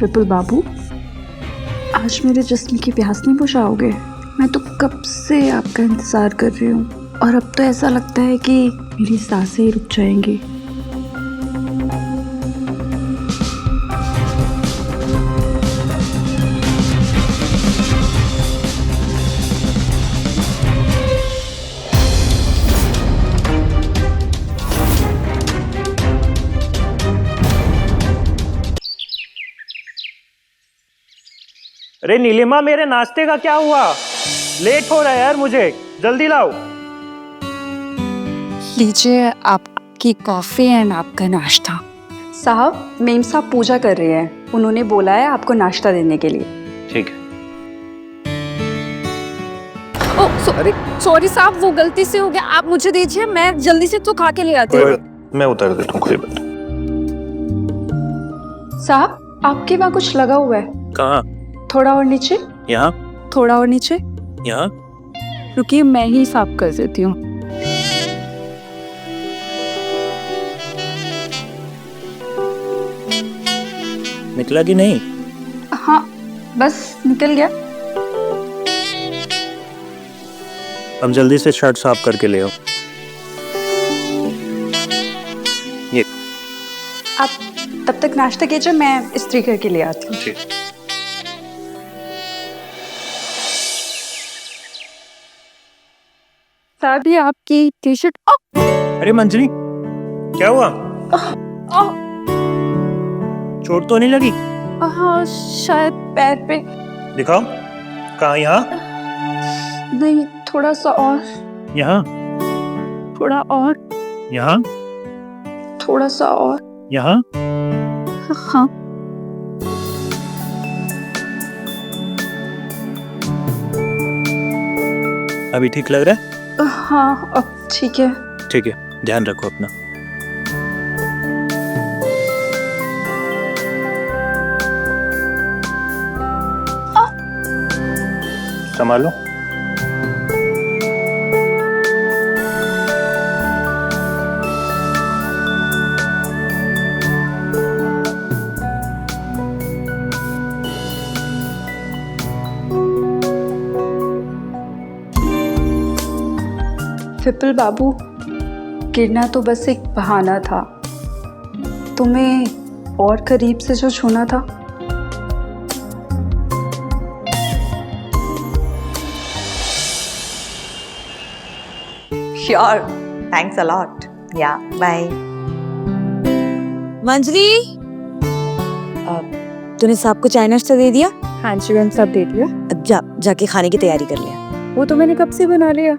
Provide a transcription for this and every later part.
विपुल बाबू, आज मेरे जिस्म की प्यास नहीं बुझाओगे? मैं तो कब से आपका इंतज़ार कर रही हूँ और अब तो ऐसा लगता है कि मेरी सांसें ही रुक जाएंगी। अरे नीलिमा, मेरे नाश्ते का क्या हुआ? लेट हो रहा है यार, मुझे जल्दी लाओ। लीजिए आपकी कॉफी एंड आपका नाश्ता। साहब, मेम साहब पूजा कर रहे हैं, उन्होंने बोला है आपको नाश्ता देने के लिए। ठीक है। ओह सॉरी साहब, वो गलती से हो गया, आप मुझे दीजिए, मैं जल्दी से तो खा के ले आती हूँ। मैं उतार देता हूँ, कोई बात। साहब, आपके वहाँ कुछ लगा हुआ है। कहाँ? थोड़ा और नीचे। यहाँ? थोड़ा और नीचे। यहाँ? रुकिए, मैं ही साफ कर देती हूँ। निकला कि नहीं? हाँ, बस निकल गया। हम जल्दी से शर्ट साफ करके ले आओ। ये आप तब तक नाश्ता कीजिए, मैं इस्त्री करके ले आती हूँ। ठीक। साहब, ये आपकी टी शर्ट। अरे मंजरी, क्या हुआ? चोट तो नहीं लगी? हाँ, शायद पैर पे। दिखाओ। कहाँ? यहाँ? नहीं, थोड़ा सा और। यहाँ? थोड़ा और। यहाँ? थोड़ा सा और। यहाँ? हाँ। अभी ठीक लग रहा है? हाँ, अब ठीक है। ठीक है, ध्यान रखो अपना। संभालो। विपुल बाबू, गिरना तो बस एक बहाना था, तुम्हें और करीब से जो छूना था। Sure. Thanks a lot. Yeah, bye. मंजरी, तूने साहब को चाय नाश्ता दे दिया? हाँ जी मैम, सब दे दिया। अब जाके खाने की तैयारी कर ले। वो तो मैंने कब से बना लिया।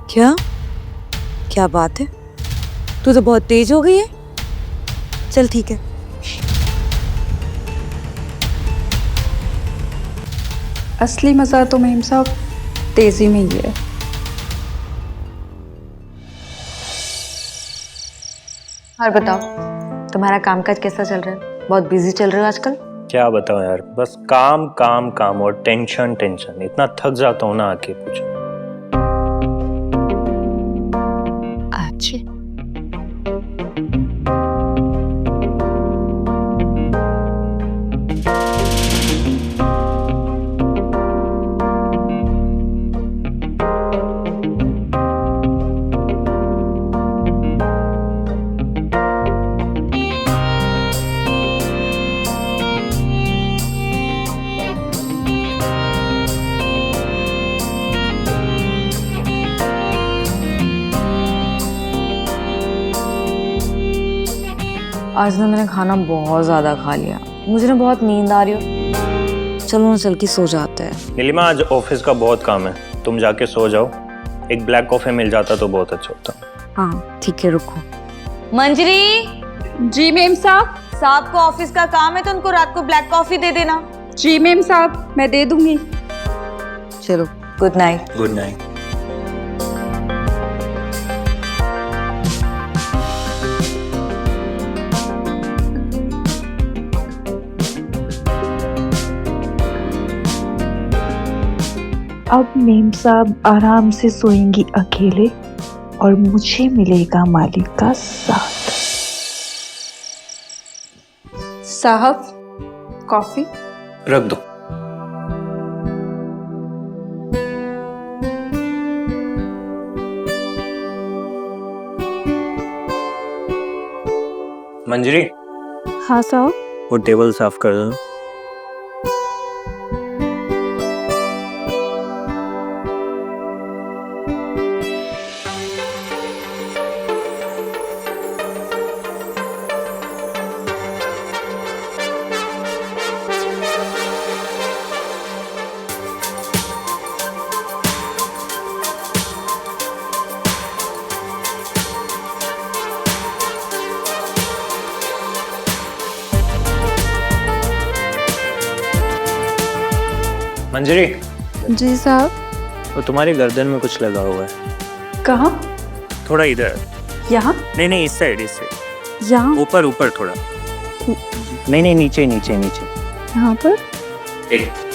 क्या बात है, तू तो बहुत तेज हो गई है। चल ठीक है। असली मजा तो मेम साहब तेजी में ही है। और बताओ, तुम्हारा कामकाज कैसा चल रहा है? बहुत बिजी चल रहे हो आजकल। क्या बताऊं यार, बस काम काम काम और टेंशन टेंशन। इतना थक जाता हूँ ना, आके पूछो। अच्छे। आज ना मैंने खाना बहुत ज्यादा खा लिया, मुझे ना बहुत नींद आ रही हो। चलो ना चल के सो जाते हैं। नीलिमा, आज ऑफिस का बहुत काम है, तुम जाके सो जाओ। एक ब्लैक कॉफी मिल जाता तो बहुत अच्छा होता। हाँ ठीक है, रुको। मंजरी। जी मेम साहब। साहब को ऑफिस का काम है तो उनको रात को ब्लैक कॉफी दे देना। जी मेम साहब, मैं दे दूंगी। चलो, गुड नाइट। Good night. अब मेम साहब आराम से सोएंगी अकेले और मुझे मिलेगा मालिक का साथ। साहब कॉफी। रख दो। मंजरी, हाँ साहब। वो टेबल साफ कर दो। मंजरी, जी साहब। वो तुम्हारी गर्दन में कुछ लगा हुआ है। कहाँ? थोड़ा इधर। यहाँ? नहीं, इस साइड, इस साइड। यहाँ ऊपर थोड़ा। नहीं, नीचे। यहाँ पर। एक।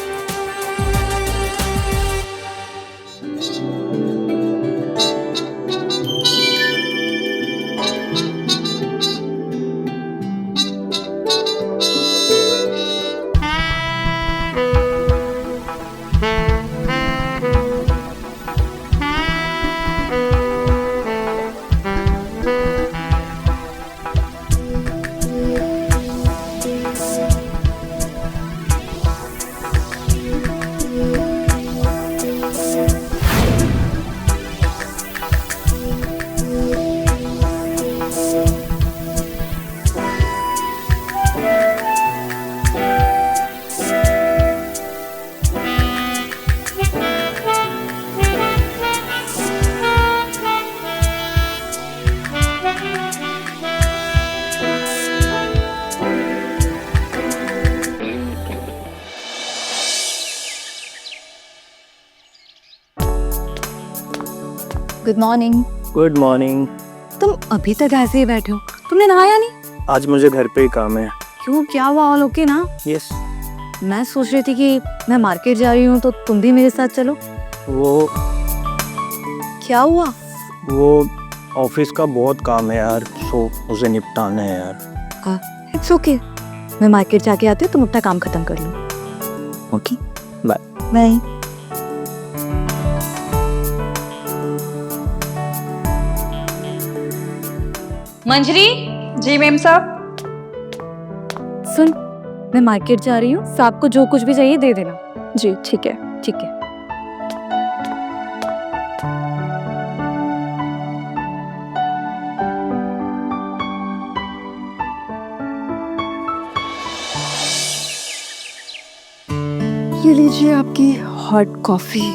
Good morning. Good morning. तुम अभी तक ऐसे ही बैठे हो? तुमने नहाया नहीं? आज मुझे घर पे ही काम है। क्यों, क्या हुआ? ऑल ओके ना? यस। मैं सोच रही थी कि मैं मार्केट जा रही हूँ तो तुम भी मेरे साथ चलो। वो क्या हुआ? ऑफिस का बहुत काम है यार, सो उसे निपटाना है यार। इट्स ओके, मैं मार्केट जाके आती हूँ, तुम अपना काम खत्म कर लो। Okay, bye. बाय। मंजरी। जी मैम साहब। सुन, मैं मार्केट जा रही हूँ, साहब को जो कुछ भी चाहिए दे देना। जी ठीक है। ठीक है। ये लीजिए आपकी हॉट कॉफी।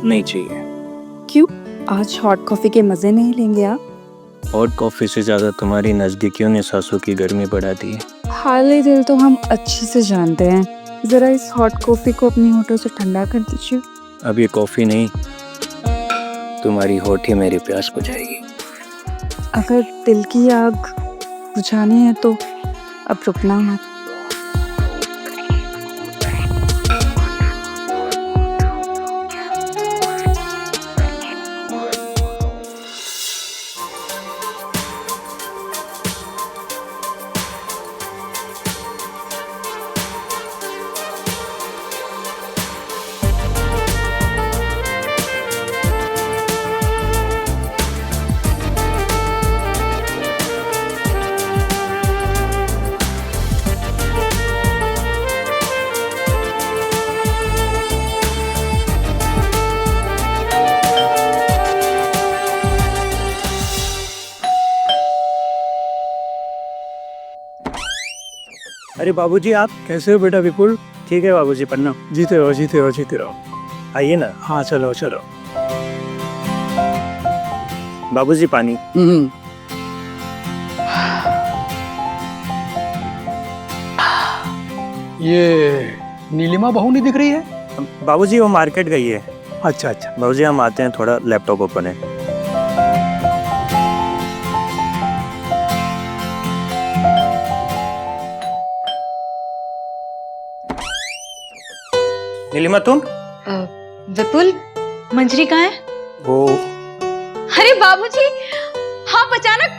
नहीं चाहिए। क्यों, आज हॉट कॉफी के मजे नहीं लेंगे आप? हॉट कॉफी से ज्यादा तुम्हारी नजदीकियों ने सांसों की गर्मी बढ़ा दी है। हाल ही दिल तो हम अच्छे से जानते हैं, जरा इस हॉट कॉफी को अपनी होठों से ठंडा कर दीजिए। अब ये कॉफी नहीं, तुम्हारी होठ ही मेरी प्यास बुझाएगी। अगर दिल की आग बुझानी है तो अब रुकना मत। अरे बाबूजी, आप कैसे हो बेटा? विपुल ठीक है बाबूजी, प्रणाम। जीते रहो। आइए ना। हाँ चलो। बाबूजी पानी। ये नीलिमा बहू नहीं दिख रही है? बाबूजी वो मार्केट गई है। अच्छा। बाबूजी हम आते हैं, थोड़ा लैपटॉप ओपन है। नीलिमा तुम? विपुल, मंजरी कहाँ है? वो अरे बाबूजी, आप अचानक।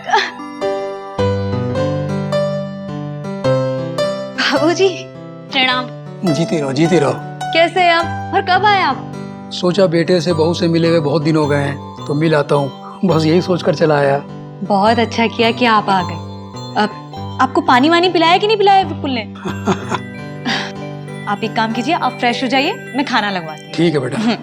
बाबूजी प्रणाम। जीती रहो जीती रहो। कैसे हैं आप और कब आए आप? सोचा बेटे से बहू से मिले हुए बहुत दिन हो गए हैं तो मिल आता हूँ, बस यही सोचकर चला आया। बहुत अच्छा किया कि आप आ गए। अब आपको पानी वानी पिलाया कि नहीं पिलाया विपुल ने? आप एक काम कीजिए, आप फ्रेश हो जाइए, मैं खाना लगवाती हूँ। ठीक है बेटा।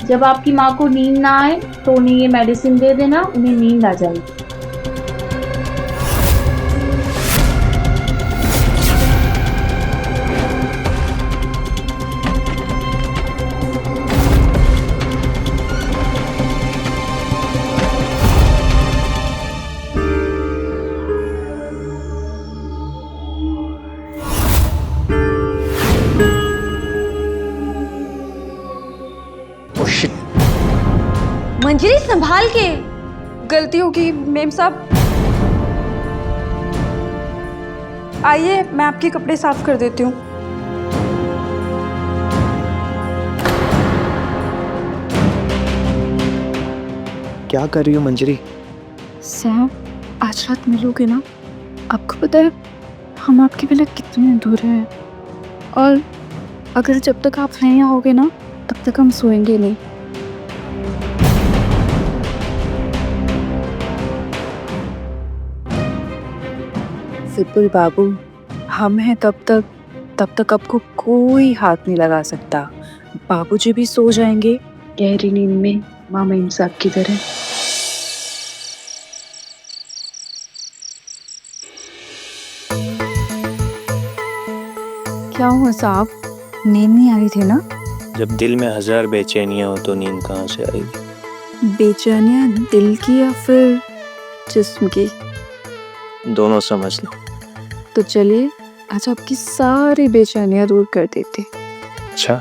जब आपकी माँ को नींद ना आए तो उन्हें ये मेडिसिन दे देना, उन्हें नींद आ जाएगी। Oh shit. मंजरी संभाल के। गलती होगी मेम साहब। आइए मैं आपके कपड़े साफ कर देती हूँ। क्या कर रही हो मंजरी? सैम, आज रात मिलोगे ना? आपको पता है हम आपके बिना कितने दूर हैं, और अगर जब तक आप नहीं आओगे ना तब तक हम सोएंगे नहीं। विपुल बाबू, हम हैं तब तक आपको कोई हाथ नहीं लगा सकता। बाबूजी भी सो जाएंगे गहरी नींद में मामा इम साहब की तरह। क्या हुआ साहब, नींद नहीं आ रही थी ना? जब दिल में 1000 बेचैनियां हो तो नींद कहाँ से आएगी? बेचैनियाँ दिल की या फिर जिस्म की? दोनों समझ लो। तो चलिए आज आपकी सारी बेचैनियाँ दूर कर देते। अच्छा,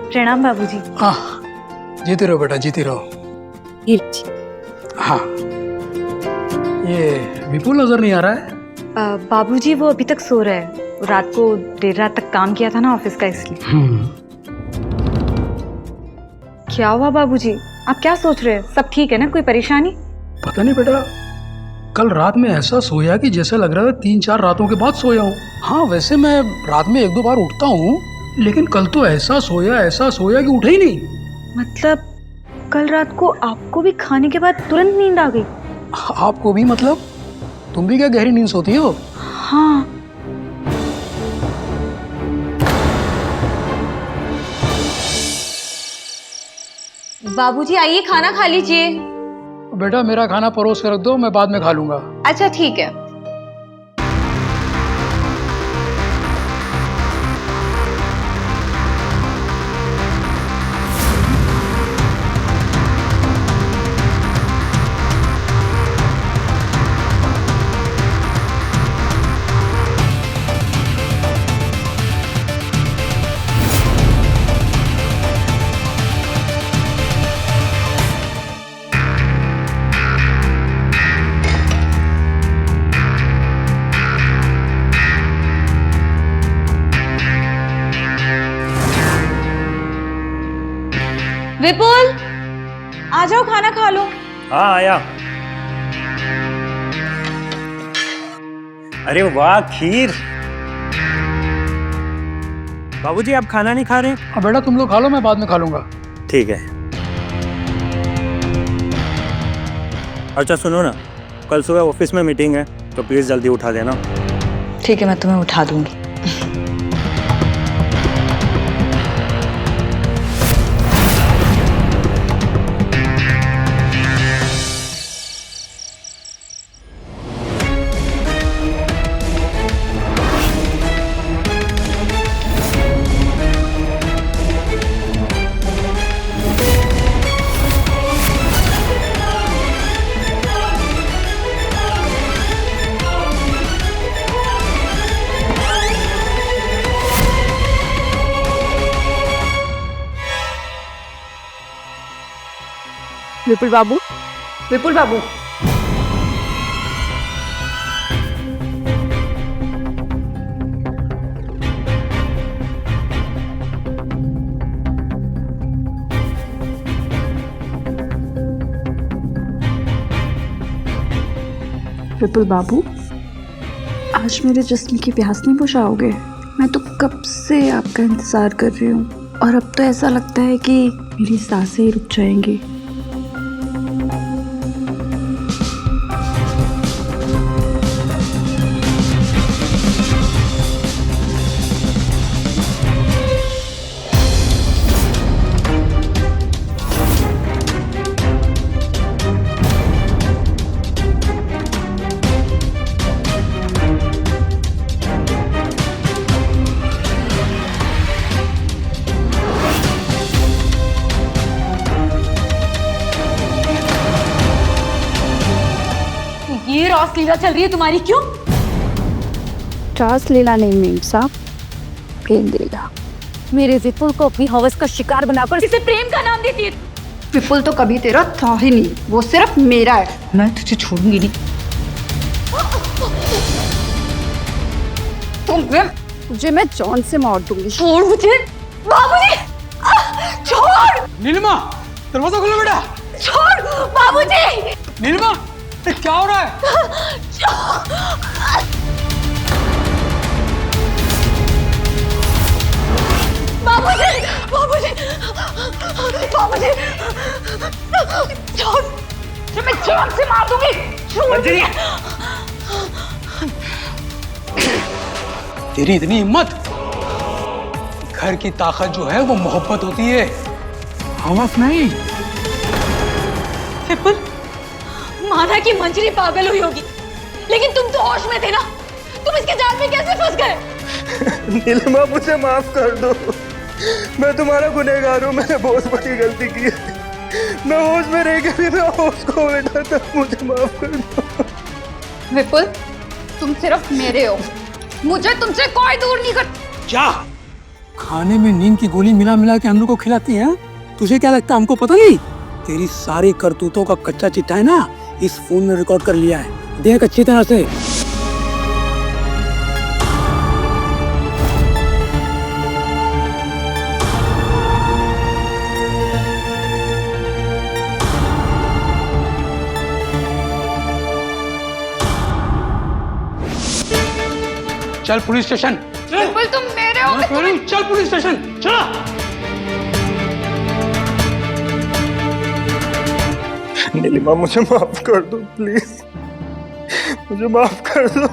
प्रणाम बाबूजी। हाँ जीती रहो बेटा जीती रहो। हाँ ये विपुल नजर नहीं आ रहा है। बाबूजी वो अभी तक सो रहे हैं, रात को देर रात तक काम किया था ना ऑफिस का, इसलिए। क्या हुआ बाबूजी, आप क्या सोच रहे हैं? सब ठीक है ना, कोई परेशानी? पता नहीं बेटा, कल रात में ऐसा सोया कि जैसे लग रहा है 3-4 रातों के बाद सोया हूँ। हाँ वैसे मैं रात में 1-2 बार उठता हूँ, लेकिन कल तो ऐसा सोया कि उठा ही नहीं। मतलब कल रात को आपको भी खाने के बाद तुरंत नींद आ गई? आपको भी? मतलब तुम भी क्या गहरी नींद सोती हो? हाँ। बाबूजी आइए खाना खा लीजिए। बेटा मेरा खाना परोस कर रख दो, मैं बाद में खा लूंगा। अच्छा ठीक है। विपुल, आ जाओ खाना खा लो। हाँ आया। अरे वाह खीर। बाबूजी आप खाना नहीं खा रहे? अब बेटा तुम लोग खा लो, मैं बाद में खा लूंगा। ठीक है। अच्छा सुनो ना, कल सुबह ऑफिस में मीटिंग है तो प्लीज जल्दी उठा देना। ठीक है, मैं तुम्हें उठा दूंगी। विपुल बाबू, विपुल बाबू, विपुल बाबू, आज मेरे जिस्म की प्यास नहीं बुझाओगे? मैं तो कब से आपका इंतज़ार कर रही हूँ और अब तो ऐसा लगता है कि मेरी सांसें ही रुक जाएंगी। ये रासलीला चल रही है तुम्हारी, क्यों? रास लीला नहीं मेम साहब, प्रेम लीला। मेरे विपुल को अपनी हवस का शिकार बनाकर इसे प्रेम का नाम देती है। विपुल तो कभी तेरा था ही नहीं, वो सिर्फ मेरा है। मैं तुझे छोड़ूंगी नहीं। तुझे मैं जॉन से मार दूंगी। छोड़ मुझे बाबूजी, छोड़। नीलिमा, दरवाजा खोलो बेटा। छोड़ बाबूजी। नीलिमा, ये क्या हो रहा है? बाबूजी, बाबूजी, बाबूजी, छोड़। मैं जान से मार दूंगी। छोड़। तेरी इतनी हिम्मत? घर की ताकत जो है वो मोहब्बत होती है, हवस नहीं। विपुल, माना कि मंजरी पागल हुई होगी, लेकिन तुम तो होश में थे ना। तुम इसके जाल में कैसे फंस गए? नीलिमा मुझे माफ कर दो, मैं तुम्हारा गुनहगार हूँ। मैंने बहुत बड़ी गलती की है। मैं होश में रह के भी मैं होश को बैठा था, मुझे माफ कर दो। विपुल, तुम सिर्फ मेरे हो, मुझे तुमसे कोई दूर नहीं कर। क्या खाने में नींद की गोली मिला मिला के हम लोग को खिलाती है? तुझे क्या लगता है हमको पता नहीं? तेरी सारी करतूतों का कच्चा चिट्ठा है ना, इस फोन में रिकॉर्ड कर लिया है। देख अच्छी तरह से। चल पुलिस स्टेशन। विपुल तुम मेरे हो। चल पुलिस स्टेशन, चला। नीलिमा मुझे माफ कर दो प्लीज, मुझे माफ कर दो।